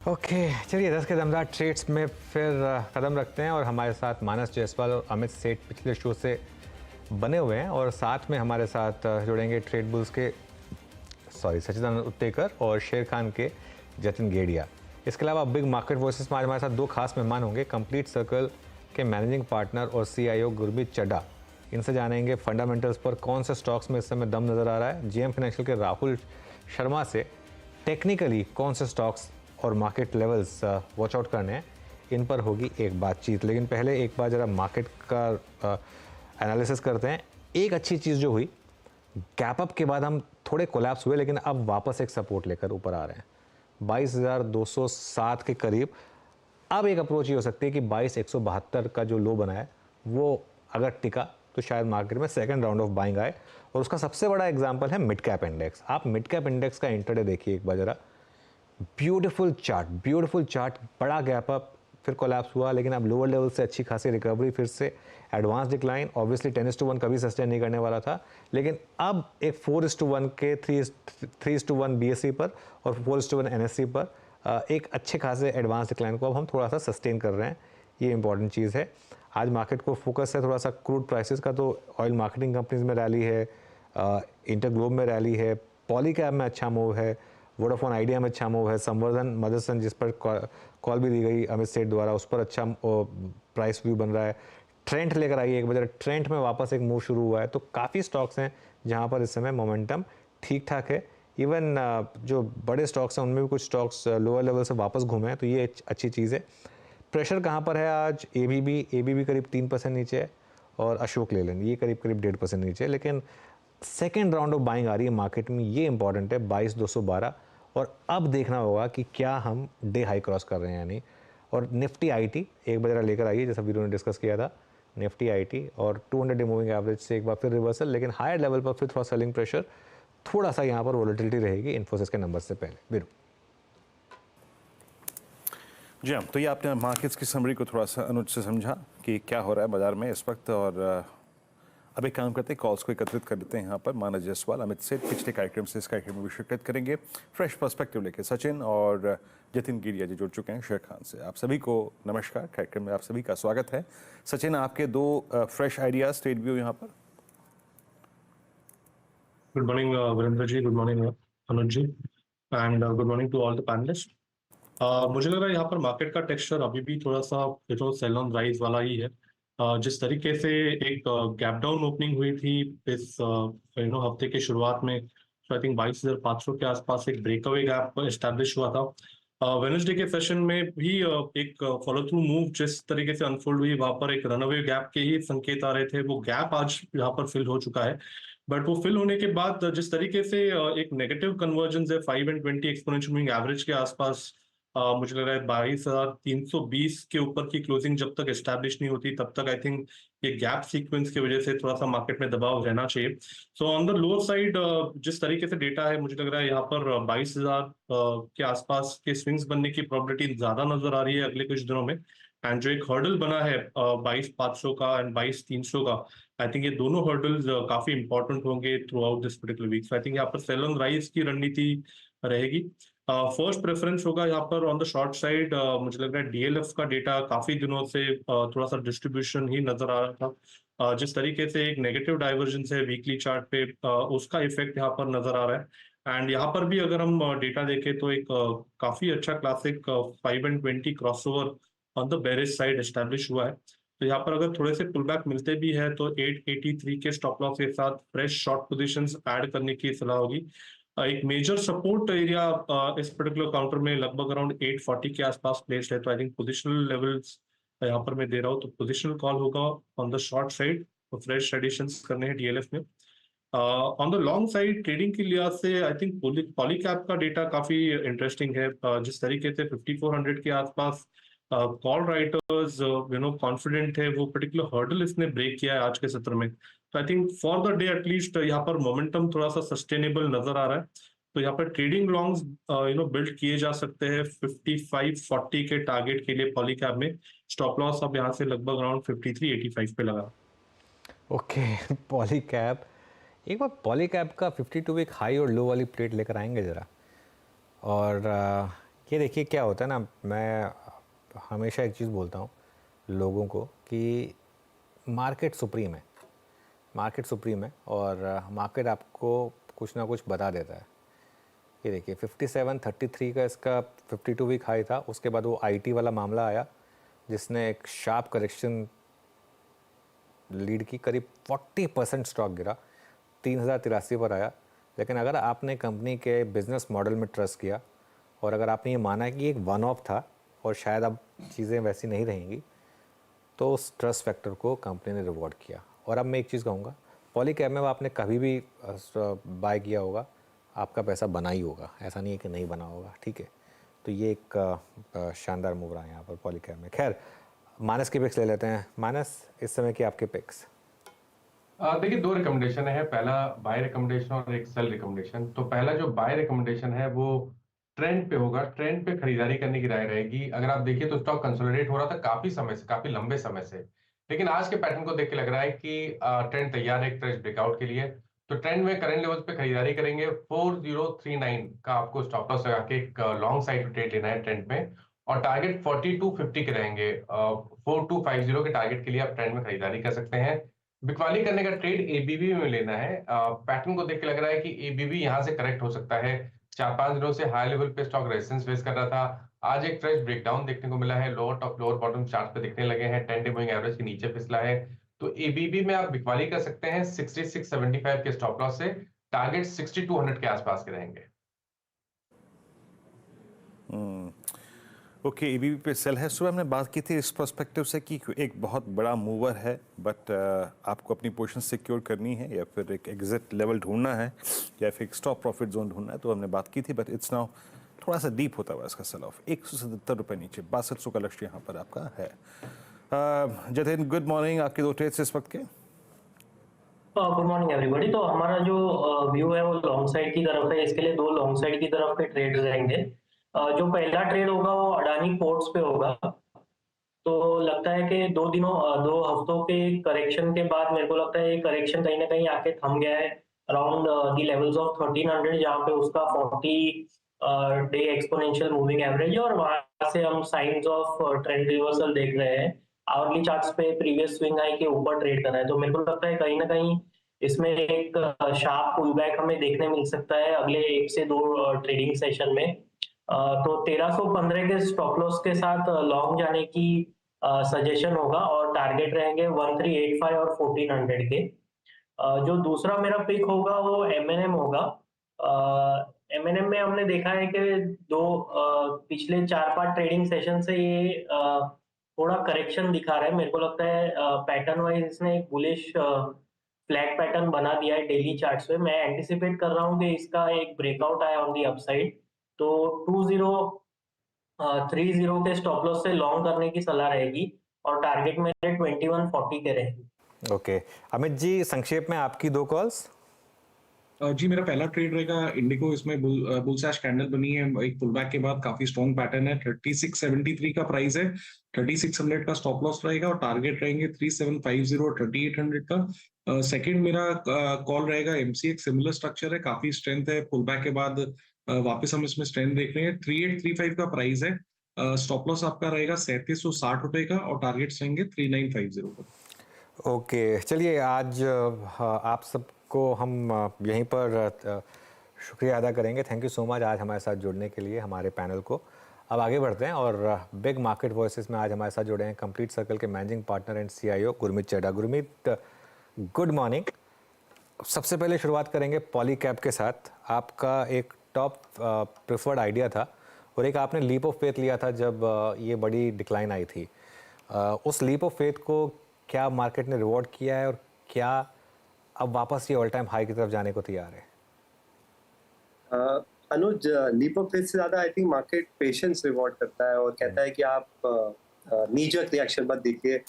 Okay चलिए 10 के दमदार ट्रेड्स में फिर कदम रखते हैं और हमारे साथ मानस जायसवाल और अमित सेठ पिछले शो से बने हुए हैं और साथ में हमारे साथ जुड़ेंगे ट्रेड बुल्स के सचिदानंद उत्तेकर और शेर खान के जतिन गेड़िया। इसके अलावा बिग मार्केट वॉइसेस में आज हमारे साथ दो खास मेहमान होंगे। कंप्लीट सर्कल के मैनेजिंग पार्टनर और CIO गुरमीत चड्ढा, इनसे जानेंगे फंडामेंटल्स पर कौन से स्टॉक्स में इस समय दम नज़र आ रहा है। GM फाइनेंशियल के राहुल शर्मा से टेक्निकली कौन से स्टॉक्स और मार्केट लेवल्स वॉच आउट करने हैं, इन पर होगी एक बातचीत। लेकिन पहले एक बार ज़रा मार्केट का एनालिसिस करते हैं। एक अच्छी चीज़ जो हुई, गैप अप के बाद हम थोड़े कोलैप्स हुए लेकिन अब वापस एक सपोर्ट लेकर ऊपर आ रहे हैं 22,207 के करीब। अब एक अप्रोच ये हो सकती है कि 22,172 का जो लो बना है वो अगर टिका तो शायद मार्केट में सेकंड राउंड ऑफ बाइंग आए। और उसका सबसे बड़ा एग्जांपल है मिड कैप इंडेक्स। आप मिड कैप इंडेक्स का इंटरडे देखिए एक बार ज़रा। ब्यूटीफुल चार्ट, बड़ा गैप अप, फिर कोलैप्स हुआ लेकिन अब लोअर लेवल से अच्छी खासी रिकवरी, फिर से एडवांस डिक्लाइन। ऑब्वियसली 10:1 कभी सस्टेन नहीं करने वाला था, लेकिन अब एक 4:1 के 3:1 BSE पर और 4:1 NSE पर एक अच्छे खासे एडवांस डिक्लाइन को अब हम थोड़ा सा सस्टेन कर रहे हैं। ये इंपॉर्टेंट चीज़ है। आज मार्केट को फोकस है थोड़ा सा क्रूड प्राइसेस का, तो ऑयल मार्केटिंग कंपनीज में रैली है, इंटरग्लोब में रैली है, पॉलीकैब में अच्छा मूव है, वोडाफोन आइडिया में अच्छा मूव है, संवर्धन मदरसन जिस पर कॉल भी दी गई अमित सेठ द्वारा, उस पर अच्छा प्राइस व्यू बन रहा है। ट्रेंड लेकर आइए एक बार, ट्रेंड में वापस एक मूव शुरू हुआ है। तो काफ़ी स्टॉक्स हैं जहां पर इस समय मोमेंटम ठीक ठाक है। इवन जो बड़े स्टॉक्स हैं उनमें भी कुछ स्टॉक्स लोअर लेवल से वापस घूमे हैं, तो ये अच्छी चीज़ है। प्रेशर कहाँ पर है आज? ABB करीब 3% नीचे है और अशोक लेलैंड ये करीब 1.5% नीचे है। लेकिन सेकेंड राउंड ऑफ बाइंग आ रही है मार्केट में, ये इंपॉर्टेंट है 22,212। और अब देखना होगा कि क्या हम डे हाई क्रॉस कर रहे हैं या नहीं। और निफ्टी IT एक बार लेकर आइए, जैसा वीडियो ने डिस्कस किया था। निफ्टी IT और 200 डे मूविंग एवरेज से एक बार फिर रिवर्सल, लेकिन हायर लेवल पर फिर थोड़ा सेलिंग प्रेशर, थोड़ा सा यहाँ पर वोलेटिलिटी रहेगी इन्फोसिस के नंबर से पहले। वीरू जी हाँ, तो ये आपने मार्केट्स की समरी को थोड़ा सा अनुज से समझा कि क्या हो रहा है बाजार में इस वक्त। और अब एक काम करते हैं, कॉल्स को एकत्रित कर लेते हैं यहाँ पर। मानस जायसवाल, अमित सेठ पिछले कार्यक्रम से इस कार्यक्रम में भी शिरकत करेंगे। फ्रेश पर्सपेक्टिव लेके सचिन और जतिन गिरिया जी जुड़ चुके हैं शेर खान से। आप सभी को नमस्कार, कार्यक्रम में आप सभी का स्वागत है। सचिन, आपके दो फ्रेश आइडियाज, ट्रेड व्यू यहाँ पर। Good morning, Virendra ji. Good morning, Anuj ji. And good morning to all the panelists. मुझे लग रहा है यहाँ पर मार्केट का टेक्सचर अभी भी थोड़ा सा सेल ऑन राइज वाला ही है। जिस तरीके से एक गैप डाउन ओपनिंग हुई थी इस हफ्ते के शुरुआत में, तो आई थिंक 22,500 के आसपास एक ब्रेकअवे गैप एस्टैब्लिश हुआ था। वेडनेसडे के सेशन में भी एक फॉलो थ्रू मूव जिस तरीके से अनफोल्ड हुई, वहां पर एक रनअवे गैप के ही संकेत आ रहे थे। वो गैप आज यहाँ पर फिल हो चुका है, बट वो फिल होने के बाद जिस तरीके से एक नेगेटिव कन्वर्जेंस है 5 and 20 एक्सपोनेंशियल मूविंग एवरेज के आसपास, मुझे लग रहा है 22,320 के ऊपर की क्लोजिंग जब तक एस्टैब्लिश नहीं होती तब तक आई थिंक ये गैप सीक्वेंस की वजह से थोड़ा सा मार्केट में दबाव रहना चाहिए। So on the lower side जिस तरीके से डेटा है, मुझे लग रहा है यहाँ पर 22,000 के आसपास के स्विंग्स बनने की प्रोबेबिलिटी ज्यादा नजर आ रही है अगले कुछ दिनों में। एंड जो एक हर्डल बना है 22,500 का एंड 22,300 का, आई थिंक ये दोनों हर्डल्स काफी इंपॉर्टेंट होंगे throughout this particular week. So I think यहाँ पर सेल ऑन राइज की रणनीति रहेगी। फर्स्ट प्रेफरेंस होगा यहाँ पर ऑन द शॉर्ट साइड। मुझे लग रहा है DLF का डेटा काफी दिनों से थोड़ा सा डिस्ट्रीब्यूशन ही नजर आ रहा था। जिस तरीके से एक नेगेटिव डाइवर्जेंस है वीकली चार्ट पे, उसका इफेक्ट यहाँ पर नजर आ रहा है। एंड यहाँ पर भी अगर हम डेटा देखें तो एक काफी अच्छा classic 5 and 20 crossover on the bearish side establish हुआ है। तो यहाँ पर अगर थोड़े से पुल बैक मिलते भी है तो 883 के स्टॉप लॉस के साथ फ्रेश शॉर्ट पोजीशंस ऐड करने की सलाह होगी। एक मेजर सपोर्ट एरिया इस पर्टिकुलर काउंटर में लगभग अराउंड 840 के आसपास प्लेस्ड है। तो आई थिंक पोजिशनल लेवल्स यहाँ पर मैं दे रहा हूँ, तो पोजिशनल कॉल होगा ऑन द शॉर्ट साइड, तो फ्रेश एडिशंस करने हैं DLF में। On the long side trading के लिहाज से आई थिंक पॉलीकैप का डेटा काफी इंटरेस्टिंग है। जिस तरीके से 5400 के आसपास कॉल राइटर्स कॉन्फिडेंट है, वो पर्टिकुलर हर्डल इसने ब्रेक किया है आज के सत्र में। तो I think for the day at least यहाँ पर मोमेंटम थोड़ा सा सस्टेनेबल नजर आ रहा है। तो यहाँ पर ट्रेडिंग लॉन्ग्स बिल्ड किए जा सकते हैं 5540 के टारगेट के लिए पॉलीकैप में। स्टॉप लॉस अब यहाँ से लगभग अराउंड 5385 पे लगा। ओके पॉलीकैब, एक बार पॉलीकैब का 52 वीक हाई और लो वाली प्लेट लेकर आएंगे ज़रा। और ये देखिए क्या होता है ना, मैं हमेशा एक चीज़ बोलता हूँ लोगों को कि मार्केट सुप्रीम है, मार्केट सुप्रीम है और मार्केट आपको कुछ ना कुछ बता देता है। ये देखिए 57.33 का इसका 52 वीक हाई था, उसके बाद वो आईटी वाला मामला आया जिसने एक शार्प करेक्शन लीड की, करीब 40% स्टॉक गिरा, 3083 पर आया। लेकिन अगर आपने कंपनी के बिजनेस मॉडल में ट्रस्ट किया और अगर आपने ये माना कि एक वन ऑफ था और शायद अब चीज़ें वैसी नहीं रहेंगी, तो उस ट्रस्ट फैक्टर को कंपनी ने रिवॉर्ड किया। और अब मैं एक चीज़ कहूँगा, पॉलीकैब में आपने कभी भी बाय किया होगा, आपका पैसा बना ही होगा, ऐसा नहीं है कि नहीं बना होगा, ठीक है। तो ये एक शानदार मूव रहा है यहाँ पर पॉलीकैब में। खैर, मानस के पिक्स ले लेते हैं। मानस, इस समय की आपके पिक्स? देखिए, दो रिकमेंडेशन है, पहला बाय रिकमेंडेशन और एक सेल रिकमेंडेशन। तो पहला जो बाय रिकमेंडेशन है वो ट्रेंड पे होगा, ट्रेंड पे खरीदारी करने की राय रहेगी। अगर आप देखिए तो स्टॉक कंसोलिडेट हो रहा था काफी समय से, काफी लंबे समय से, लेकिन आज के पैटर्न को देख के लग रहा है कि ट्रेंड तैयार है एक फ्रेश ब्रेकआउट के लिए। तो ट्रेंड में करंट लेवल्स पे खरीदारी करेंगे। 4039 का आपको स्टॉप लॉस लगा के एक लॉन्ग साइड ट्रेड लेना है ट्रेंड में, और टारगेट 4250 के रहेंगे। 4250 के टारगेट के लिए आप ट्रेंड में खरीदारी कर सकते हैं। बिकवाली करने का ट्रेड एबीबी में लेना है। पैटर्न को देख के लग रहा है कि एबीबी यहां से करेक्ट हो सकता है। 4-5 दिनों से हाई लेवल पे स्टॉक रेजिस्टेंस फेस कर रहा था, आज एक फ्रेश ब्रेकडाउन देखने को मिला है, lower top lower bottom chart पे दिखने लगे हैं, 10 डे मूविंग एवरेज के नीचे फिसला है। तो एबीबी में आप बिकवाली कर सकते हैं 6675 के स्टॉप लॉस से। टारगेट 6200 के आसपास के रहेंगे। ओके, एबीबी पे सेल है। सुबह हमने बात की थी इस पर्सपेक्टिव से कि एक बहुत बड़ा मूवर है, बट आपको अपनी पोजीशन सिक्योर करनी है या फिर एक एग्जिट लेवल ढूंढना है या फिर एक स्टॉप प्रॉफिट जोन ढूंढना है, तो हमने बात की थी। बट इट्स नाउ थोड़ा सा डीप होता हुआ इसका सेल ऑफ, 177 रुपये नीचे, 6200 का लक्ष्य यहाँ पर आपका है। Jatin, good morning. आपके दो ट्रेड्स इस वक्त के? Good morning everybody. तो हमारा जो व्यू है वो लॉन्ग साइड की तरफ है, इसके लिए दो लॉन्ग साइड की तरफ के ट्रेड रहेंगे। जो पहला ट्रेड होगा वो अडानी पोर्ट्स पे होगा। तो लगता है कि 2 हफ्तों के करेक्शन के बाद मेरे को लगता है ये करेक्शन कहीं ना कहीं आके थम गया है अराउंड दी लेवल्स ऑफ 1300, जहाँ पे उसका 40 डे एक्सपोनेंशियल मूविंग एवरेज है, और वहां से हम साइंस ऑफ ट्रेंड रिवर्सल देख रहे हैं। आवरली चार्ट्स पे प्रीवियस स्विंग हाई के ऊपर ट्रेड कर रहा है, तो मेरे को लगता है कहीं ना कहीं इसमें एक शार्प पुल बैक हमें देखने मिल सकता है अगले 1 से 2 ट्रेडिंग सेशन में। तो 1315 के स्टॉप लॉस के साथ लॉन्ग जाने की सजेशन होगा, और टारगेट रहेंगे 1385 और 1400 के। जो दूसरा मेरा पिक होगा वो एमएनएम होगा। एमएनएम में हमने देखा है कि पिछले 4-5 ट्रेडिंग सेशन से ये थोड़ा करेक्शन दिखा रहा है। मेरे को लगता है पैटर्न वाइज इसने एक बुलिश फ्लैग पैटर्न बना दिया है डेली चार्ट्स पे। मैं एंटिसिपेट कर रहा हूँ कि इसका एक ब्रेकआउट आया ऑन दी अपसाइड, तो 2030 के स्टॉप लॉस से लॉन्ग करने की सलाह रहेगी, और टारगेट मेरे 2140 के रहेंगे। ओके, अमित जी, संक्षेप में आपकी दो कॉल्स। जी, मेरा पहला ट्रेड रहेगा इंडिगो। इसमें बुलसैश कैंडल बनी है, एक पुलबैक के बाद काफी स्ट्रॉन्ग पैटर्न है। 3673 का प्राइस है, 3600 का स्टॉप लॉस रहेगा, और टारगेट रहेंगे 3750 और 3800 का। सेकंड मेरा कॉल रहेगा एमसी। एक सिमिलर स्ट्रक्चर है, काफी स्ट्रेंथ है, पुलबैक के बाद वापस हम इसमें स्ट्रेंथ देख रहे हैं। 3835 का प्राइस है, स्टॉप लॉस आपका रहेगा 3760 रुपए का, और टारगेट्स रहेंगे 3950 का। ओके, चलिए आज आप सबको हम यहीं पर शुक्रिया अदा करेंगे। थैंक यू सो मच आज हमारे साथ जुड़ने के लिए, हमारे पैनल को। अब आगे बढ़ते हैं और बिग मार्केट वॉइसेस में आज हमारे साथ जुड़े हैं कंप्लीट सर्कल के managing partner and CEO Gurmeet Chadha. Gurmeet, good morning. सबसे पहले शुरुआत करेंगे पॉलीकैब के साथ। आपका एक टॉप प्रेफर्ड आइडिया था और एक आपने लीप ऑफ फेथ लिया था जब ये बड़ी डिक्लाइन आई थी। उस लीप ऑफ फेथ को क्या मार्केट ने रिवॉर्ड किया है और क्या अब वापस ये ऑल टाइम हाई की तरफ जाने को तैयार है? अनुज, लीप ऑफ फेथ से ज्यादा I think market patience reward करता है और कहता है कि आप नीजक रिएक्शन मत देखिए।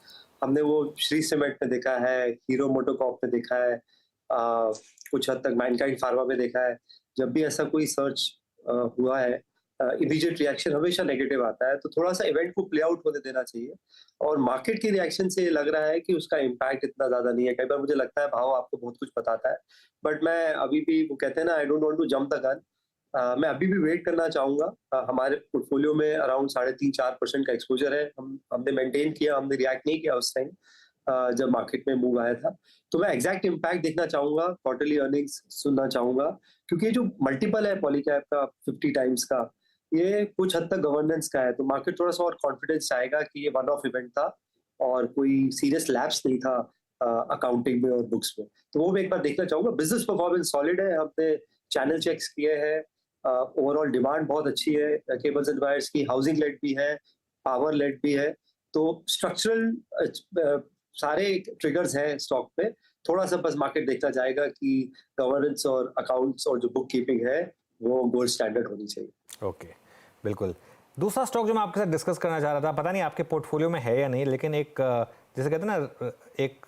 हमने वो श्री सीमेंट में देखा है, हीरो मोटोकॉर्प में देखा है, कुछ हद तक मैनकाइंड फार्मा में देखा है। जब भी ऐसा कोई सर्च हुआ है, इमीडिएट रिएक्शन हमेशा नेगेटिव आता है। तो थोड़ा सा इवेंट को प्ले आउट होने देना चाहिए, और मार्केट की रिएक्शन से लग रहा है कि उसका इम्पैक्ट इतना ज्यादा नहीं है। कई बार मुझे लगता है भाव आपको बहुत कुछ बताता है, बट मैं अभी भी, वो कहते हैं ना, I don't want to jump the gun. मैं अभी भी वेट करना चाहूंगा। हमारे पोर्टफोलियो में अराउंड 3.5-4% का एक्सपोजर है। हमने मेंटेन किया, हमने रिएक्ट नहीं किया उस टाइम जब मार्केट में मूव आया था। तो मैं एग्जैक्ट इम्पैक्ट देखना चाहूंगा, क्वार्टरली अर्निंग्स सुनना चाहूंगा, क्योंकि ये जो मल्टीपल है पॉलीकैब का 50 टाइम्स का, ये कुछ हद तक गवर्नेंस का है। तो मार्केट थोड़ा सा और कॉन्फिडेंस चाहेगा कि ये वन ऑफ इवेंट था और कोई सीरियस लैप्स नहीं था अकाउंटिंग में और बुक्स में। तो वो मैं एक बार देखना चाहूंगा। बिजनेस परफॉर्मेंस सॉलिड है, हमने चैनल चेक्स किए हैं, ओवरऑल डिमांड बहुत अच्छी है, केबल्स एंड वायर्स की, हाउसिंग लेड भी है, पावर लेड भी है। तो स्ट्रक्चरल सारे ट्रिगर्स हैं स्टॉक पे। थोड़ा सा बस मार्केट देखना चाहेगा कि गवर्नेंस और अकाउंट्स और जो बुक कीपिंग है वो गोल्ड स्टैंडर्ड होनी चाहिए। ओके, बिल्कुल। दूसरा स्टॉक जो मैं आपके साथ डिस्कस करना चाह रहा था, पता नहीं आपके पोर्टफोलियो में है या नहीं, लेकिन एक जैसे कहते हैं ना, एक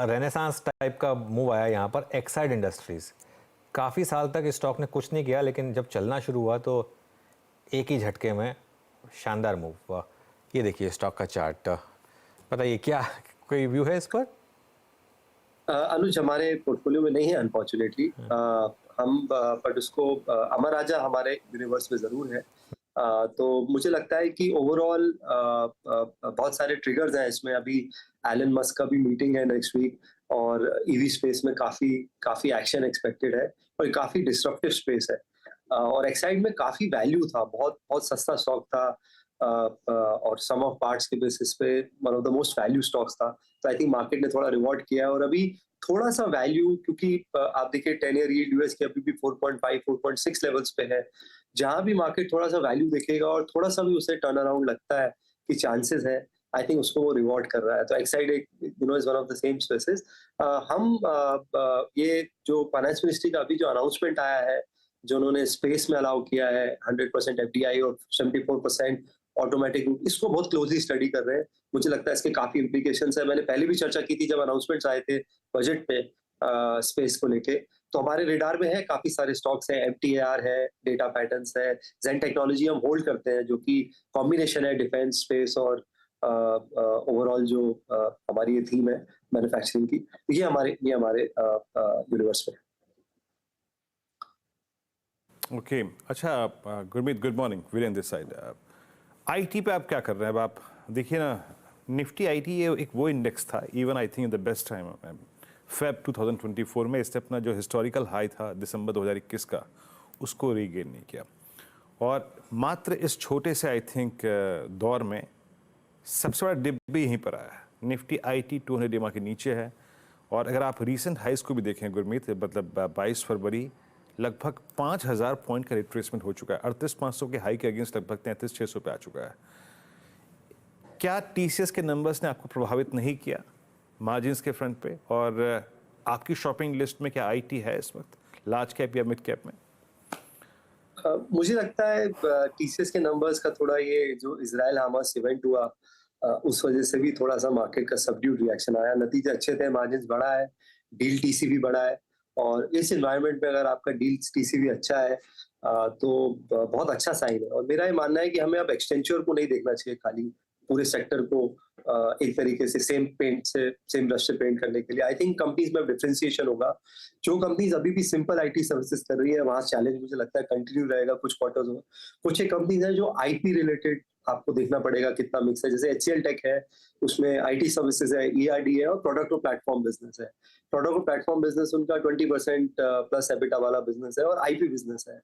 रेनेसांस टाइप का मूव आया यहाँ पर, एक्साइड इंडस्ट्रीज। काफ़ी साल तक इस स्टॉक ने कुछ नहीं किया, लेकिन जब चलना शुरू हुआ तो एक ही झटके में शानदार मूव हुआ। ये देखिए स्टॉक का चार्ट, बताइए क्या कोई व्यू है इस पर? अनुज हमारे पोर्टफोलियो में नहीं है अनफॉर्चुनेटली। हम बट उसको अमर राजा हमारे यूनिवर्स में जरूर है। तो मुझे लगता है कि ओवरऑल बहुत सारे ट्रिगर्स हैं इसमें। अभी एलन मस्क का भी मीटिंग है नेक्स्ट वीक और ईवी स्पेस में काफी एक्शन एक्सपेक्टेड है और काफी डिसरप्टिव स्पेस है। और एक्साइड में काफी वैल्यू था, बहुत बहुत सस्ता स्टॉक था और सम ऑफ पार्ट्स के बेसिस पे one of the most value stocks था। तो आई थिंक मार्केट ने थोड़ा रिवॉर्ड किया है और अभी थोड़ा सा वैल्यू, क्योंकि आप देखिए 10 ईयर यील्ड यूएस की अभी भी 4.5-4.6 लेवल्स पे है। जहां भी मार्केट थोड़ा सा वैल्यू देखेगा और थोड़ा सा भी उसे टर्न अराउंड लगता है कि चांसेस है, आई थिंक उसको वो रिवॉर्ड कर रहा है। तो एक्साइड एक is one of the same spaces. हम ये जो फाइनेंस मिनिस्ट्री का अभी जो अनाउंसमेंट आया है, जो उन्होंने स्पेस में अलाउ किया है 100% एफडीआई और 74% ऑटोमेटिक, इसको बहुत क्लोजली स्टडी कर रहे हैं। मुझे लगता है इसके काफी इम्प्लीकेशंस है। मैंने पहले भी चर्चा की थी जब अनाउंसमेंट्स आए थे बजट पे स्पेस को लेके। तो हमारे रेडार में है, काफी सारे स्टॉक्स हैं, एमटीएआर है, डेटा पैटर्न्स है, जेन टेक्नोलॉजी हम होल्ड करते हैं, जो कि कॉम्बिनेशन है डिफेंस, स्पेस और ओवरऑल जो हमारी ये थीम है मैन्युफैक्चरिंग की, ये हमारे यूनिवर्स में। ओके अच्छा, Gurmeet, good morning, Virendra this side. IT पे आप क्या कर रहे हैं? अब आप देखिए ना, निफ्टी आईटी ये एक वो इंडेक्स था, even I think the best time Feb 2024 में इसने अपना जो हिस्टोरिकल हाई था दिसंबर 2021 का, उसको रीगेन नहीं किया। और मात्र इस छोटे से आई थिंक दौर में सबसे बड़ा डिप भी यहीं पर आया है। निफ्टी आईटी 200 EMA के नीचे है। और अगर आप रीसेंट हाइस को भी देखें गुरमीत, मतलब 22 फरवरी लगभग 5000 पॉइंट का रिट्रेसमेंट हो चुका है। 38,500 के हाई के अगेंस्ट लगभग 33,600 पे आ चुका है। क्या टीसीएस के नंबर्स ने आपको प्रभावित नहीं किया मार्जिन्स के फ्रंट पे? और आपकी शॉपिंग लिस्ट में क्या आईटी है इस वक्त, लार्ज कैप या मिड कैप में? मुझे लगता है टीसीएस के नंबर्स का थोड़ा, ये जो इजराइल हमास इवेंट हुआ उस वजह से भी थोड़ा सा मार्केट का सबड्यूड रिएक्शन आया। नतीजे अच्छे थे, मार्जिन्स बढ़ा है, डील टीसी भी बढ़ा है। और इस एनवायरनमेंट में अगर आपका डील टीसी भी अच्छा है तो बहुत अच्छा साइन है। और मेरा ये मानना है कि हमें अब एक्सटेंचर को नहीं देखना चाहिए खाली, पूरे सेक्टर को एक तरीके से सेम पेंट से, सेम ब्रश से पेंट करने के लिए। आई थिंक कंपनीज में डिफरेंशिएशन होगा। जो कंपनीज अभी भी सिंपल आईटी सर्विसेज कर रही है, वहां चैलेंज मुझे लगता है कंटिन्यू रहेगा कुछ क्वार्टर्स में। कुछ एक कंपनीज हैं जो आईपी रिलेटेड, आपको देखना पड़ेगा कितना मिक्स है। जैसे एचसीएल टेक है, उसमें आईटी सर्विसेज है, ईआरडी है और प्रोडक्ट और प्लेटफॉर्म बिजनेस है। प्रोडक्ट और प्लेटफॉर्म बिजनेस उनका 20% प्लस एबिटा वाला बिजनेस है और आईपी बिजनेस है।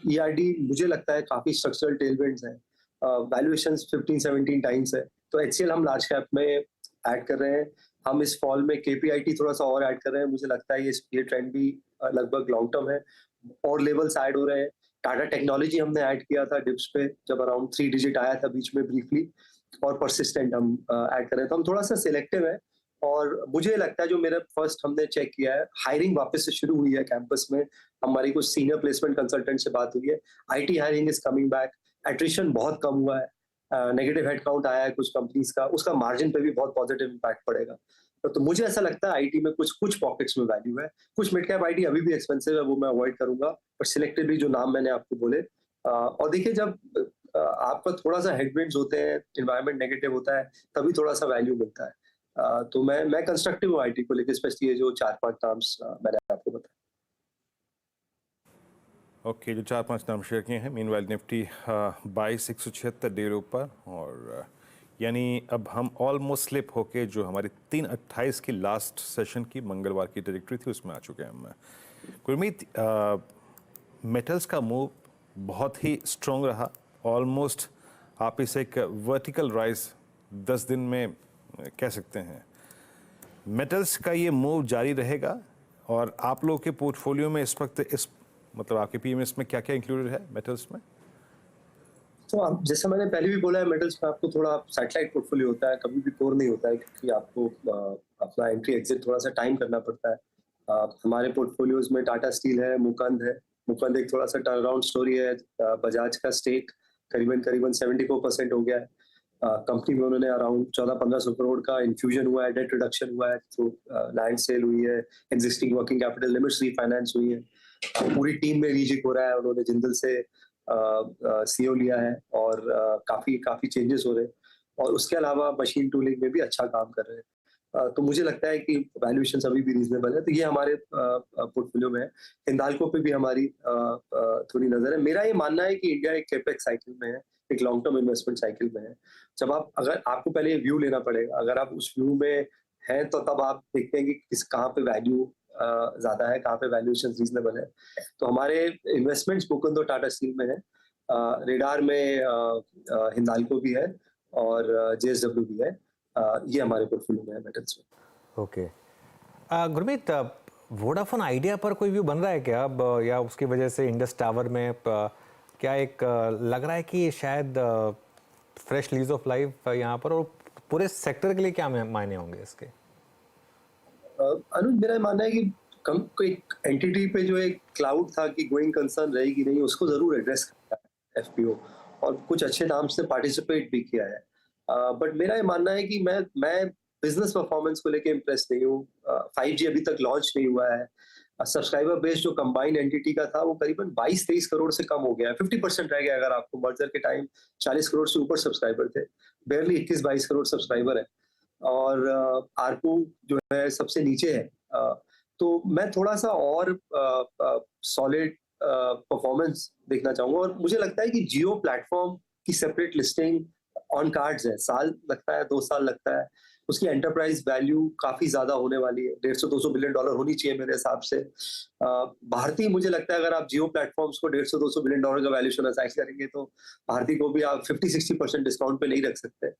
ईआरडी मुझे लगता है काफी स्ट्रक्चरल टेलविंड्स है, वैल्यूएशन 15-17 टाइम्स है। तो एचसीएल हम लार्ज कैप में ऐड कर रहे हैं। हम इस फॉल में केपीआईटी थोड़ा सा और ऐड कर रहे हैं। मुझे लगता है ये ट्रेंड भी लगभग लॉन्ग टर्म है और लेवल्स ऐड हो रहे हैं। टाटा टेक्नोलॉजी हमने ऐड किया था डिप्स पे, जब अराउंड 3 डिजिट आया था बीच में ब्रीफली, और परसिस्टेंट हम ऐड कर रहे हैं। तो हम थोड़ा सा सिलेक्टिव है। और मुझे लगता है जो मेरा फर्स्ट हमने चेक किया है, हायरिंग वापस से शुरू हुई है कैंपस में। हमारी कुछ सीनियर प्लेसमेंट कंसल्टेंट से बात हुई है, IT hiring is coming back. Attrition बहुत कम हुआ है, नेगेटिव हेडकाउंट आया है कुछ कंपनीज का, उसका मार्जिन पे भी बहुत पॉजिटिव इम्पैक्ट पड़ेगा। तो मुझे ऐसा लगता है आईटी में कुछ पॉकेट्स में वैल्यू है। कुछ मिड कैप आईटी अभी भी एक्सपेंसिव है, वो मैं अवॉइड करूंगा, पर सिलेक्टिवली जो नाम मैंने आपको बोले। और देखिए, जब आपका थोड़ा सा हेडविंड्स होते हैं, एनवायरनमेंट नेगेटिव होता है, तभी थोड़ा सा वैल्यू मिलता है। तो मैं कंस्ट्रक्टिव हूँ आईटी को लेकर, स्पेशली ये जो 4-5 नाम्स मैंने आपको बताया। ओके, जो 4-5 नाम शेयर किए हैं, मीनवाइल निफ्टी 22,176 डेढ़ ऊपर, और यानी अब हम ऑलमोस्ट स्लिप होके जो हमारी 3:28 की लास्ट सेशन की मंगलवार की ट्रैजेक्टरी थी उसमें आ चुके हैं हम। गुरमीत, मेटल्स का मूव बहुत ही स्ट्रॉन्ग रहा, ऑलमोस्ट आप इसे एक वर्टिकल राइज 10 दिन में कह सकते हैं। मेटल्स का ये मूव जारी रहेगा, और आप लोगों के पोर्टफोलियो में इस वक्त मतलब आपके पीएमएस में क्या क्या इंक्लूडेड है मेटल्स में? तो आप, जैसे मैंने पहले भी बोला है, मेटल्स में आपको थोड़ा सैटेलाइट पोर्टफोलियो होता है, कभी भी कोर नहीं होता है, क्योंकि आपको अपना एंट्री एग्जिट थोड़ा सा टाइम करना पड़ता है। हमारे पोर्टफोलियोज में टाटा स्टील है, मुकंद है। मुकंद एक थोड़ा सा टर्नअराउंड स्टोरी है। बजाज का स्टेक करीबन करीबन 74% हो गया है। कंपनी में उन्होंने अराउंड 1400-1500 करोड़ का इन्फ्यूजन हुआ है, डेट रिडक्शन हुआ है, तो लैंड सेल हुई है, existing working capital limits refinance हुई है। पूरी टीम में रीजिक हो रहा है, उन्होंने जिंदल से सीओ लिया है, और काफी काफी चेंजेस हो रहे हैं, और उसके अलावा मशीन टूलिंग में भी अच्छा काम कर रहे हैं। तो मुझे लगता है कि वैल्यूएशन अभी भी रीजनेबल है, तो ये हमारे पोर्टफोलियो में है। हिंदाल्को पे भी हमारी थोड़ी नजर है। मेरा ये मानना है कि इंडिया एक कैपेक्स साइकिल में है, एक लॉन्ग टर्म इन्वेस्टमेंट साइकिल में है। जब आप, अगर आपको पहले व्यू लेना पड़ेगा, अगर आप उस व्यू में हैं तो तब आप देखते हैं कि कहाँ पे वैल्यू ज्यादा है, कहाँ पे वैल्यूएशन रीजनेबल है। तो हमारे इन्वेस्टमेंट्स मुकुंद और टाटा स्टील में है, रेडार में हिंदाल्को भी है, और जेएसडब्ल्यू भी है। ये हमारे पोर्टफोलियो में है मेटल्स में। ओके, गुरमीत, वोडाफोन आइडिया पर कोई व्यू बन रहा है क्या अब, या उसकी वजह से इंडस टावर में क्या एक लग रहा है कि शायद फ्रेश लीज ऑफ लाइफ यहाँ पर, और पूरे सेक्टर के लिए क्या मायने होंगे इसके? अनुज, मेरा मानना है कि कोई एंटिटी पे जो एक क्लाउड था कि गोइंग कंसर्न रहेगी नहीं, उसको जरूर एड्रेस करता है एफपीओ, और कुछ अच्छे नाम से पार्टिसिपेट भी किया है। बट मेरा ये मानना है कि मैं बिजनेस परफॉर्मेंस को लेके इम्प्रेस नहीं हूँ। 5G अभी तक लॉन्च नहीं हुआ है। सब्सक्राइबर बेस जो कंबाइंड एंटिटी का था वो करीबन 22-23 करोड़ से कम हो गया है, 50% रह गया। अगर आपको मर्जर के टाइम 40 करोड़ से ऊपर सब्सक्राइबर थे, बेरली 21-22 करोड़ सब्सक्राइबर है, और आरपू जो है सबसे नीचे है। तो मैं थोड़ा सा और सॉलिड परफॉर्मेंस देखना चाहूंगा, और मुझे लगता है कि जियो प्लेटफॉर्म की सेपरेट लिस्टिंग ऑन कार्ड्स है। साल लगता है, 2 साल लगता है। उसकी एंटरप्राइज वैल्यू काफी ज्यादा होने वाली है, $150-200 बिलियन होनी चाहिए मेरे हिसाब से। भारती, मुझे लगता है अगर आप जियो प्लेटफॉर्म्स को $150-200 बिलियन का वैल्यूएशन असाइन करेंगे तो भारती को भी आप 50-60% डिस्काउंट पे नहीं रख सकते।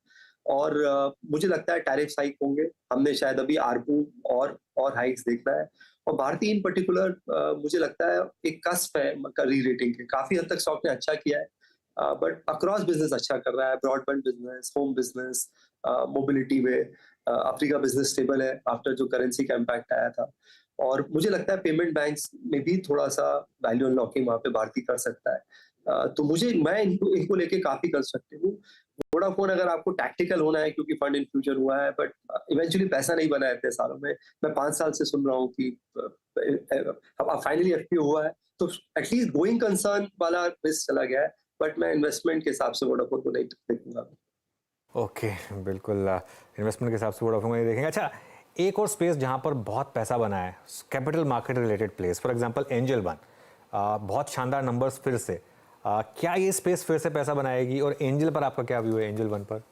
और मुझे लगता है टैरिफ हाइक होंगे। हमने शायद अभी आरपू और हाइक्स देखना है। और भारती इन पर्टिकुलर मुझे लगता है एक कस्प है री रेटिंग के। काफी हद तक स्टॉक ने अच्छा किया है, बट अक्रॉस बिजनेस अच्छा कर रहा है। Broadband business, home business, mobility में अफ्रीका बिजनेस स्टेबल है आफ्टर जो करेंसी का इम्पैक्ट आया था। और मुझे लगता है पेमेंट बैंक्स में भी थोड़ा सा वैल्यू अनलॉकिंग वहां पे भारती कर सकता है। तो मैं इनको लेके काफी कंस्ट्रक्टिव हूँ। वोडाफोन अगर आपको टैक्टिकल होना है क्योंकि फंड इन्फ्यूजन हुआ है, बट इवेंचुअली पैसा नहीं बना है इतने सालों में। मैं 5 साल से सुन रहा हूँ कि अब फाइनली एफपीओ हुआ है, तो एटलीस्ट गोइंग कंसर्न वाला रिस्क चला गया है। बट मैं इन्वेस्टमेंट के हिसाब से वोडाफोन को नहीं देखूंगा। ओके, बिल्कुल, इन्वेस्टमेंट के हिसाब से वोडाफोन को नहीं देखेंगे। अच्छा, एक और स्पेस जहाँ पर बहुत पैसा बना है, capital market related place, for example angel one, बहुत शानदार नंबर्स फिर से। क्या ये स्पेस फिर से पैसा बनाएगी, और एंजल पर आपका क्या व्यू है, एंजल वन पर?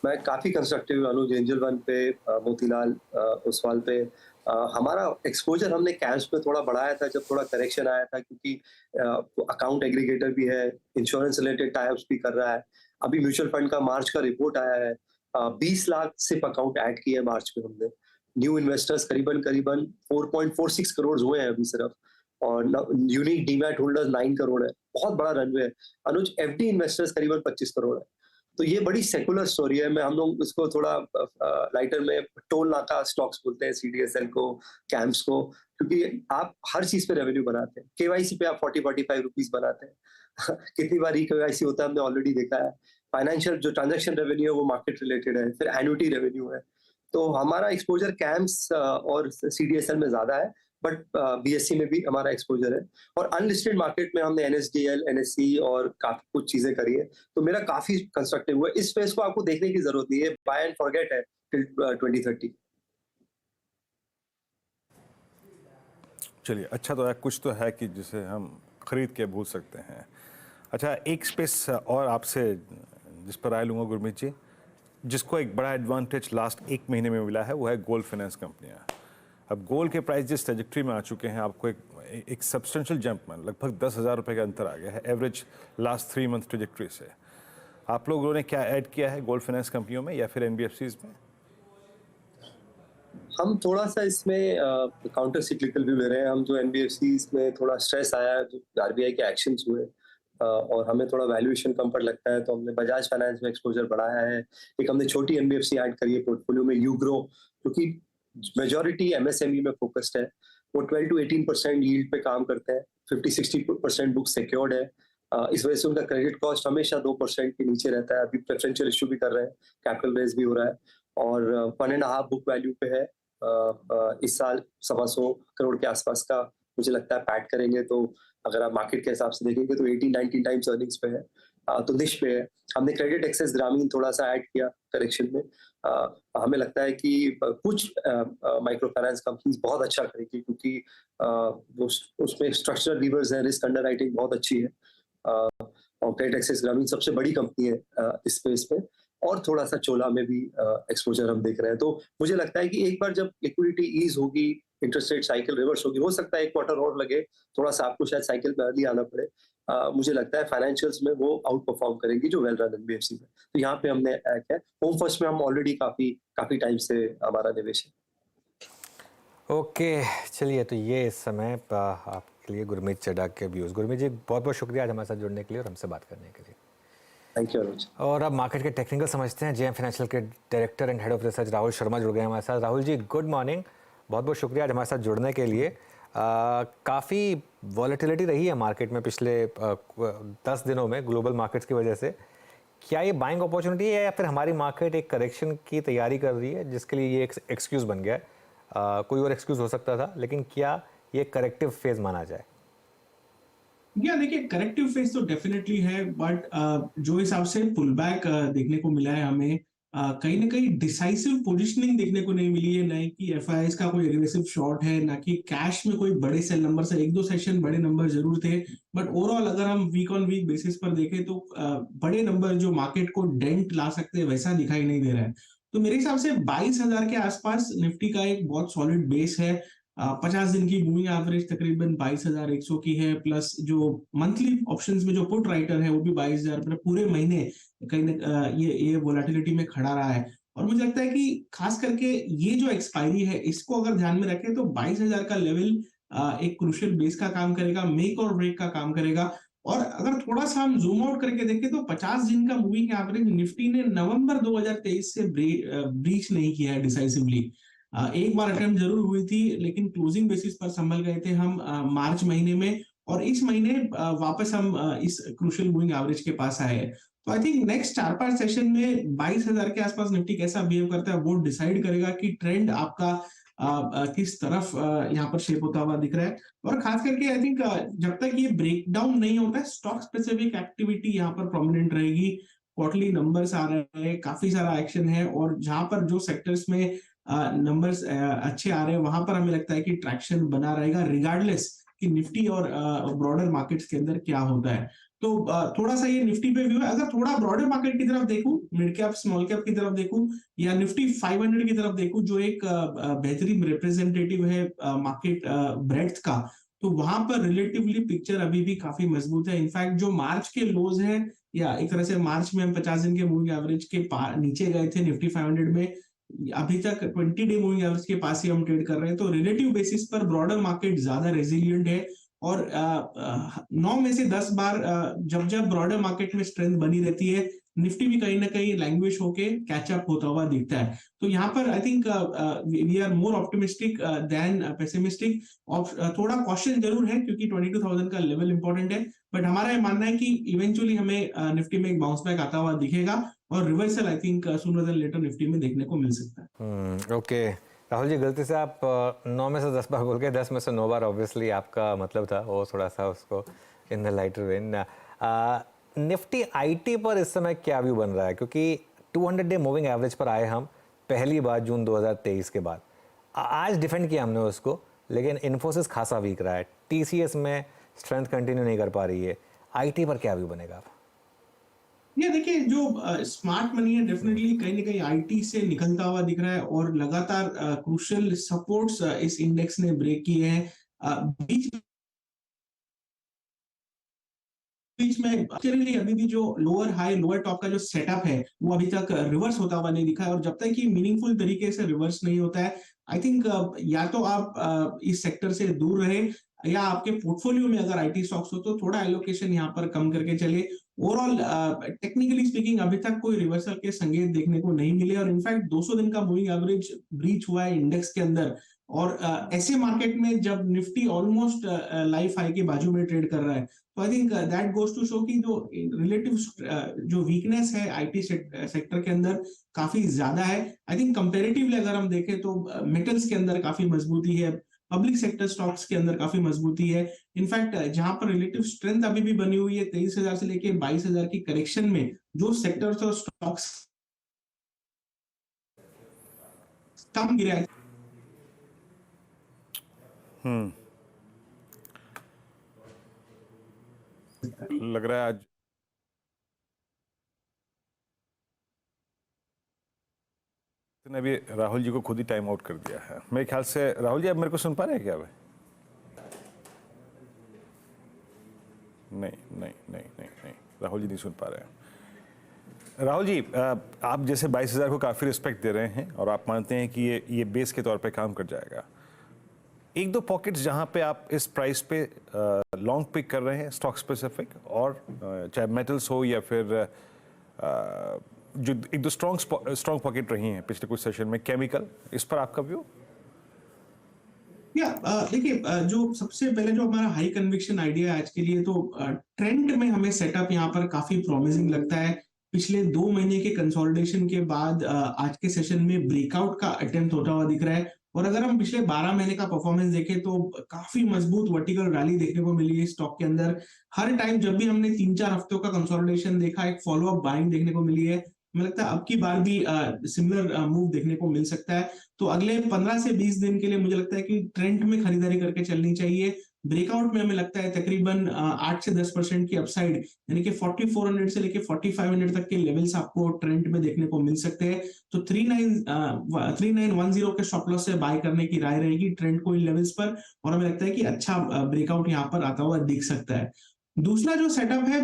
मैं काफी कंस्ट्रक्टिव अनुज एंजल वन पे, मोतीलाल ओसवाल पे। हमारा एक्सपोजर हमने कैश में थोड़ा बढ़ाया था जब थोड़ा करेक्शन आया था, क्योंकि अकाउंट एग्रीगेटर भी है, इंश्योरेंस रिलेटेड टाइप्स भी कर रहा है। अभी म्यूचुअल फंड का मार्च का रिपोर्ट आया है, 20 लाख सिर्फ अकाउंट ऐड किए हैं मार्च में हमने। न्यू इन्वेस्टर्स करीबन 4.46 करोड़ हुए हैं अभी सिर्फ, और यूनिक डीमैट होल्डर्स 9 करोड़ है। बहुत बड़ा रनवे है अनुज। एफडी इन्वेस्टर्स करीबन 25 करोड़ है। तो ये बड़ी सेकुलर स्टोरी है। मैं हम लोग इसको थोड़ा लाइटर में टोल नाका स्टॉक्स बोलते हैं, सीडीएसएल को, कैम्प्स को, क्योंकि आप हर चीज पे रेवेन्यू बनाते हैं। केवाईसी पे आप 40-45 रुपीज बनाते हैं। कितनी बार ई केवाईसी होता है हमने ऑलरेडी देखा है। फाइनेंशियल जो ट्रांजैक्शन रेवेन्यू है वो मार्केट रिलेटेड है, फिर एन्युटी रेवेन्यू है। तो हमारा एक्सपोजर कैम्प्स और सीडीएसएल में ज्यादा है, बट बीएससी में भी हमारा एक्सपोजर है। और अनलिस्टेड मार्केट में हमने एनएसडीएल, एनएससी और काफी कुछ चीजें करी है। तो मेरा काफी कंस्ट्रक्टिव हुआ। इस स्पेस को आपको देखने की जरूरत नहीं है, बाय एंड फॉरगेट है टिल 2030। चलिए, अच्छा तो है, कुछ तो है कि जिसे हम खरीद के भूल सकते हैं। अच्छा, एक स्पेस और आपसे जिस पर राय लूँगा गुरमीत जी, जिसको एक बड़ा एडवांटेज लास्ट 1 महीने में मिला है वो है गोल्ड फाइनेंस कंपनियाँ। अब गोल्ड के प्राइस जिस ट्रेजेक्ट्री में आ चुके हैं, आपको एक सब्सटेंशियल जंप में लगभग 10,000 रुपये का अंतर आ गया है एवरेज लास्ट 3 मंथ ट्रेजेक्ट्री से। आप लोगों ने क्या ऐड किया है गोल्ड फाइनेंस कंपनियों में या फिर NBFCs में? हम थोड़ा सा इसमें काउंटर सिक्लिकल व्यू ले रहे हैं। हम जो NBFCs में थोड़ा स्ट्रेस आया, जो RBI के एक्शंस हुए और हमें थोड़ा वैल्यूएशन कम पर लगता है, तो हमने बजाज फाइनेंस में एक्सपोजर बढ़ाया है। एक हमने छोटी NBFC ऐड करी है पोर्टफोलियो में, यूग्रो, क्योंकि मेजॉरिटी MSME में फोकस्ड है। वो 12 to 18% यील्ड पे काम करते हैं, 50-60% बुक सिक्योर्ड है। इस वजह से उनका क्रेडिट कॉस्ट हमेशा 2% के नीचे रहता है। अभी प्रेफरेंशियल इशू भी कर रहे हैं, कैपिटल रेज भी हो रहा है और 1.5 बुक वैल्यू पे है। इस साल 125 करोड़ के आसपास का मुझे लगता है पैट करेंगे, तो अगर आप मार्केट के हिसाब से देखेंगे तो 18-19 टाइम्स अर्निंग्स पे है, तो निश पे है। हमने क्रेडिट एक्सेस ग्रामीण थोड़ा सा ऐड किया करेक्शन में। हमें लगता है कि कुछ माइक्रो फाइनेंस कंपनीज बहुत अच्छा करेगी, क्योंकि उसमें स्ट्रक्चरल लीवर्स है, रिस्क अंडरराइटिंग बहुत अच्छी है और क्रेडिट एक्सेस ग्रामीण सबसे बड़ी कंपनी है इस स्पेस में। और थोड़ा सा चोला में भी एक्सपोजर हम देख रहे हैं। तो मुझे लगता है कि एक बार जब लिक्विडिटी ईज होगी, इंटरेस्ट रेट साइकिल रिवर्स होगी, हो सकता है 1 क्वार्टर और लगे, थोड़ा सा आपको शायद साइकिल में अर्ली आना पड़े। मुझे लगता है फाइनेंशियल्स में वो आउट परफॉर्म करेंगी जो वेल रन NBFC में। तो यहाँ पे हमने क्या होम फर्स्ट में हम ऑलरेडी काफी टाइम से हमारा निवेश है। ओके, चलिए, तो ये इस समय आपके लिए गुरमीत चड्ढा के व्यूज़। गुरमीत जी, बहुत बहुत शुक्रिया आज हमारे साथ जुड़ने के लिए और हमसे बात करने के लिए। थैंक यू अनुज। और अब मार्केट के टेक्निकल समझते हैं। JM फाइनेंशियल के director and head of research Rahul Sharma जुड़ गए हमारे साथ। राहुल जी, गुड मॉर्निंग, बहुत बहुत शुक्रिया आज हमारे साथ जुड़ने के लिए। काफ़ी वॉलेटिलिटी रही है मार्केट में पिछले 10 दिनों में ग्लोबल मार्केट्स की वजह से। क्या ये बाइंग अपॉर्चुनिटी है या फिर हमारी मार्केट एक करेक्शन की तैयारी कर रही है जिसके लिए ये एक एक्सक्यूज़ बन गया है? कोई और एक्सक्यूज़ हो सकता था, लेकिन क्या ये करेक्टिव फेज माना जाए? या देखिए, करेक्टिव फेज तो डेफिनेटली है, बट जो हिसाब से पुल बैक देखने को मिला है हमें, कहीं ना कहीं डिसाइसिव पोजीशनिंग देखने को नहीं मिली है। नहीं कि FIIs का कोई एग्रेसिव शॉर्ट है, ना कि कैश में कोई बड़े सेल नंबर से, 1-2 सेशन बड़े नंबर जरूर थे, बट ओवरऑल अगर हम वीक ऑन वीक बेसिस पर देखें तो बड़े नंबर जो मार्केट को डेंट ला सकते हैं वैसा दिखाई नहीं दे रहा है। तो मेरे हिसाब से 22,000 के आसपास निफ्टी का एक बहुत सॉलिड बेस है। 50 दिन की मूविंग एवरेज तकरीबन 22,100 की है, प्लस जो मंथली ऑप्शंस में जो पुट राइटर है वो भी 22,000 पर पूरे महीने कहीं ना ये वोलेटिलिटी में खड़ा रहा है। और मुझे लगता है कि खास करके ये जो एक्सपायरी है इसको अगर ध्यान में रखें तो 22,000 का लेवल एक क्रूशियल बेस का काम करेगा, मेक और ब्रेक का काम करेगा। और अगर थोड़ा सा हम जूम आउट करके देखें तो 50 दिन का मूविंग एवरेज निफ्टी ने नवंबर 2023 से ब्रीच नहीं किया है डिसाइसिवली। एक बार अटेम्प्ट जरूर हुई थी, लेकिन क्लोजिंग बेसिस पर संभल गए थे हम मार्च महीने में, और इस महीने वापस हम इस क्रूशियल मूविंग एवरेज के पास आए हैं। तो आई थिंक नेक्स्ट 4-5 सेशन में 22,000 के आसपास निफ्टी कैसा बिहेव करता है वो डिसाइड करेगा कि ट्रेंड आपका किस तरफ यहाँ पर शेप होता हुआ दिख रहा है। और खास करके आई थिंक जब तक ये ब्रेकडाउन नहीं होता है, स्टॉक स्पेसिफिक एक्टिविटी यहाँ पर प्रोमिनेंट रहेगी। क्वार्टरली नंबर्स आ रहे हैं, काफी सारा एक्शन है, और जहां पर जो सेक्टर्स में नंबर्स अच्छे आ रहे हैं वहां पर हमें लगता है कि ट्रैक्शन बना रहेगा, रिगार्डलेस कि निफ्टी और ब्रॉडर मार्केट्स के अंदर क्या होता है। तो थोड़ा सा ये निफ्टी पे व्यू है। अगर थोड़ा ब्रॉडर मार्केट की तरफ देखूं, मिड कैप स्मॉल कैप की तरफ देखूं, या निफ्टी 500 की तरफ देखूं जो एक बेहतरीन रिप्रेजेंटेटिव है मार्केट ब्रेड्थ का, तो वहां पर रिलेटिवली पिक्चर अभी भी काफी मजबूत है। इनफैक्ट जो मार्च के लोज हैं, या एक तरह से मार्च में हम 50 दिन के मूविंग एवरेज के नीचे गए थे निफ्टी 500 में, अभी तक 20 डे मूविंग एवरेज के पास ही हम ट्रेड कर रहे हैं। तो रिलेटिव बेसिस पर ब्रॉडर मार्केट ज्यादा रेजिलिएंट है, और 9 में से 10 बार जब जब ब्रॉडर मार्केट में स्ट्रेंथ बनी रहती है, निफ्टी भी कहीं ना कहीं लैंग्वेज होके कैचअप होता हुआ दिखता है। तो यहाँ पर I think we are more optimistic than pessimistic. थोड़ा कॉशन जरूर है क्योंकि 22,000 का लेवल इंपॉर्टेंट है, बट हमारा ये मानना है कि इवेंचुअली हमें निफ्टी में एक बाउंस बैक आता हुआ दिखेगा, और reversal I think sooner than later Nifty में देखने को मिल सकता है। ओके राहुल जी, गलती से आप 9 में से 10 बार बोल गए, 10 में से 9 बार ऑब्वियसली आपका मतलब था, वो थोड़ा सा उसको in the lighter when. Nifty IT पर इस समय क्या व्यू बन रहा है? क्योंकि 200 डे मूविंग एवरेज पर आए हम पहली बार जून 2023 के बाद। आज डिफेंड किया हमने उसको, लेकिन इन्फोसिस खासा वीक रहा है। TCS में स्ट्रेंथ कंटिन्यू नहीं कर पा रही है, आईटी पर क्या व्यू बनेगा आप? ये देखिए, जो स्मार्ट मनी है डेफिनेटली कहीं ना कहीं आईटी से निकलता हुआ दिख रहा है और लगातार क्रूशियल सपोर्ट्स इस इंडेक्स ने ब्रेक किए हैं। बीच बीच में एक्चुअली अभी भी जो लोअर हाई लोअर टॉप का जो सेटअप है वो अभी तक रिवर्स होता हुआ नहीं दिखा है, और जब तक कि मीनिंगफुल तरीके से रिवर्स नहीं होता है, आई थिंक या तो आप इस सेक्टर से दूर रहे, या आपके पोर्टफोलियो में अगर आईटी स्टॉक्स हो तो थोड़ा एलोकेशन यहाँ पर कम करके चले। ओवरऑल टेक्निकली स्पीकिंग अभी तक कोई रिवर्सल के संकेत देखने को नहीं मिले, और इनफैक्ट 200 दिन का मूविंग एवरेज ब्रीच हुआ है इंडेक्स के अंदर, और ऐसे मार्केट में जब निफ्टी ऑलमोस्ट लाइफ हाई के बाजू में ट्रेड कर रहा है, तो I think that goes to show कि जो रिलेटिव जो वीकनेस है आईटी सेक्टर के अंदर काफी ज्यादा है। आई थिंक कंपेरेटिवली अगर हम देखें तो मेटल्स के अंदर काफी मजबूती है, पब्लिक सेक्टर स्टॉक्स के अंदर काफी मजबूती है। इनफैक्ट जहां पर रिलेटिव स्ट्रेंथ अभी भी बनी हुई है 23,000 से लेके 22,000 की करेक्शन में, जो सेक्टर्स और स्टॉक्स कम गिरा है। लग रहा है आज ने अभी राहुल जी को खुद ही टाइम आउट कर दिया है मेरे ख्याल से। राहुल जी, आप मेरे को सुन पा रहे हैं क्या? भाई नहीं, राहुल जी नहीं सुन पा रहे हैं। राहुल जी, आप जैसे 22,000 को काफ़ी रिस्पेक्ट दे रहे हैं और आप मानते हैं कि ये बेस के तौर पे काम कर जाएगा। एक दो पॉकेट्स जहां पे आप इस प्राइस पे लॉन्ग पिक कर रहे हैं, स्टॉक स्पेसिफिक, और चाहे मेटल्स हो या फिर जो एक दो स्ट्रॉन्ग पॉकेट रही हैं पिछले कुछ सेशन में, केमिकल, इस पर आपका व्यू? देखिए, जो सबसे पहले जो हमारा हाई कन्विक्शन आइडिया है आज के लिए, तो ट्रेंड में हमें सेटअप यहाँ पर काफी प्रॉमिसिंग लगता है। पिछले 2 महीने के कंसोलिडेशन के बाद आज के सेशन में ब्रेकआउट का अटेम्प्ट होता हुआ दिख रहा है, और अगर हम पिछले 12 महीने का परफॉर्मेंस देखें तो काफी मजबूत वर्टिकल रैली देखने को मिली है स्टॉक के अंदर। हर टाइम जब भी हमने 3-4 हफ्तों का कंसोलिडेशन देखा, एक फॉलोअप बाइंग देखने को मिली है। मुझे लगता है अब की बार भी सिमिलर मूव देखने को मिल सकता है। तो अगले 15 से 20 दिन के लिए मुझे लगता है कि ट्रेंड में खरीदारी करके चलनी चाहिए। ब्रेकआउट में हमें लगता है तकरीबन 8 से 10% की अपसाइड, यानी कि 4400 से लेके 4500 तक के लेवल्स आपको ट्रेंड में देखने को मिल सकते हैं। तो 3910 के स्टॉप लॉस से बाय करने की राय रहेगी ट्रेंड को इन लेवल्स पर, और हमें लगता है कि अच्छा ब्रेकआउट यहाँ पर आता हुआ दिख सकता है। दूसरा जो सेटअप है,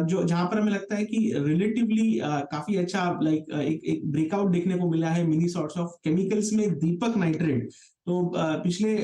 जो जहां पर हमें लगता है कि रिलेटिवली काफी अच्छा एक ब्रेकआउट देखने को मिला है मिनी सॉर्ट्स ऑफ केमिकल्स में, दीपक नाइट्रेट। तो पिछले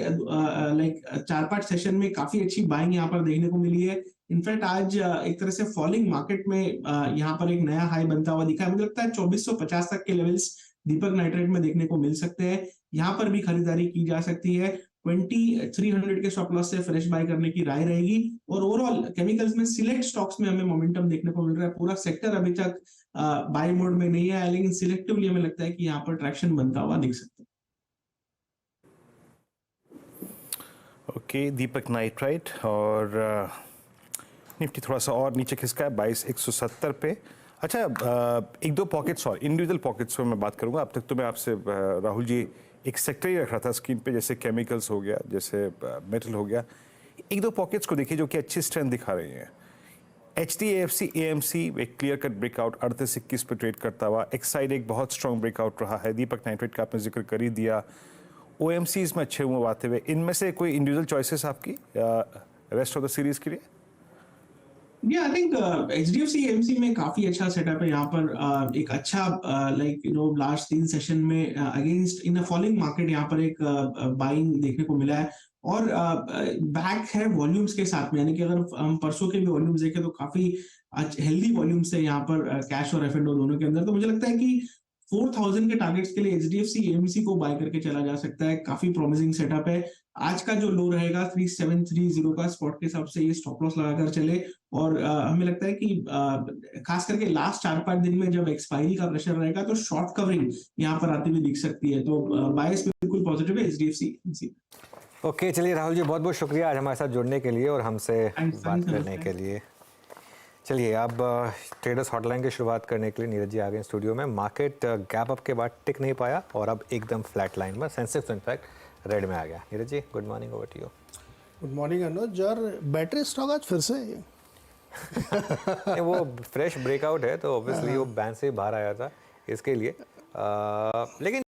4-5 सेशन में काफी अच्छी बाइंग यहाँ पर देखने को मिली है। इनफैक्ट आज एक तरह से फॉलिंग मार्केट में यहाँ पर एक नया हाई बनता हुआ दिखा है। मुझे लगता है 2450 तक के लेवल्स दीपक नाइट्रेट में देखने को मिल सकते हैं, यहाँ पर भी खरीदारी की जा सकती है। 2300 के स्टॉप लॉस से फ्रेश बाय करने की राय रहेगी। और ओवरऑल केमिकल्स में सिलेक्ट स्टॉक्स में हमें मोमेंटम देखने को मिल रहा है। पूरा सेक्टर अभी तक बाय मोड में नहीं है, लेकिन सिलेक्टिवली हमें लगता है कि यहाँ पर ट्रैक्शन बनता हुआ दिख सकता है। ओके, दीपक नाइट्राइट, और निफ्टी थोड़ा सा और नीचे खिसका है 22,170 पे। अच्छा, एक दो पॉकेट्स और इंडिविजुअल पॉकेट्स में मैं बात करूंगा। अब तक तो मैं आपसे राहुल जी एक सेक्टर ही रख रहा था स्क्रीन पे, जैसे केमिकल्स हो गया, जैसे मेटल हो गया। एक दो पॉकेट्स को देखिए जो कि अच्छी स्ट्रेंथ दिखा रही हैं। HDFC AMC एक क्लियर कट ब्रेकआउट 38-21 पे ट्रेड करता हुआ। एक्साइड एक बहुत स्ट्रॉन्ग ब्रेकआउट रहा है। दीपक नाइट्रेट का आपने जिक्र कर ही दिया। OMCs में अच्छे हुए आते हुए, इनमें से कोई इंडिविजुअल चॉइसेस आपकी रेस्ट ऑफ द सीरीज के लिए? आई थिंक HDFC AMC में काफी अच्छा सेटअप है। यहाँ पर एक अच्छा लास्ट 3 सेशन में अगेंस्ट इन अ फॉलिंग मार्केट यहाँ पर एक बाइंग देखने को मिला है, और बैक है वॉल्यूम्स के साथ में, यानी कि अगर हम परसों के भी वॉल्यूम्स देखें तो काफी हेल्दी वॉल्यूम्स है यहाँ पर कैश और F&O दोनों के अंदर। तो मुझे लगता है कि 4000 के टारगेट्स के लिए HDFC AMC को बाय करके चला जा सकता है। काफी प्रॉमिसिंग सेटअप है। आज का जो लो रहेगा 3730 का स्पॉट के हिसाब से ये स्टॉप लॉस लगाकर चले, और हमें लगता है कि खास करके लास्ट 4-5 दिन में जब एक्सपायरी का प्रेशर रहेगा तो शॉर्ट कवरिंग यहाँ पर आती हुई दिख सकती है। तो बायस बिल्कुल पॉजिटिव है HDFC AMC। ओके, चलिए राहुल जी, बहुत बहुत शुक्रिया आज हमारे साथ जुड़ने के लिए और हमसे बात करने के लिए। चलिए अब ट्रेडर्स हॉटलाइन की शुरुआत करने के लिए नीरज जी आ गए स्टूडियो में। मार्केट गैप अप के बाद टिक नहीं पाया और अब एकदम फ्लैट लाइन में, सेंसेक्स इनफैक्ट रेड में आ गया। Neeraj ji, good morning, over to you. Good morning Anuj. और बैटरी स्टॉक आज फिर से नहीं, वो फ्रेश ब्रेकआउट है तो ऑब्वियसली वो बैंड से बाहर आया था इसके लिए। लेकिन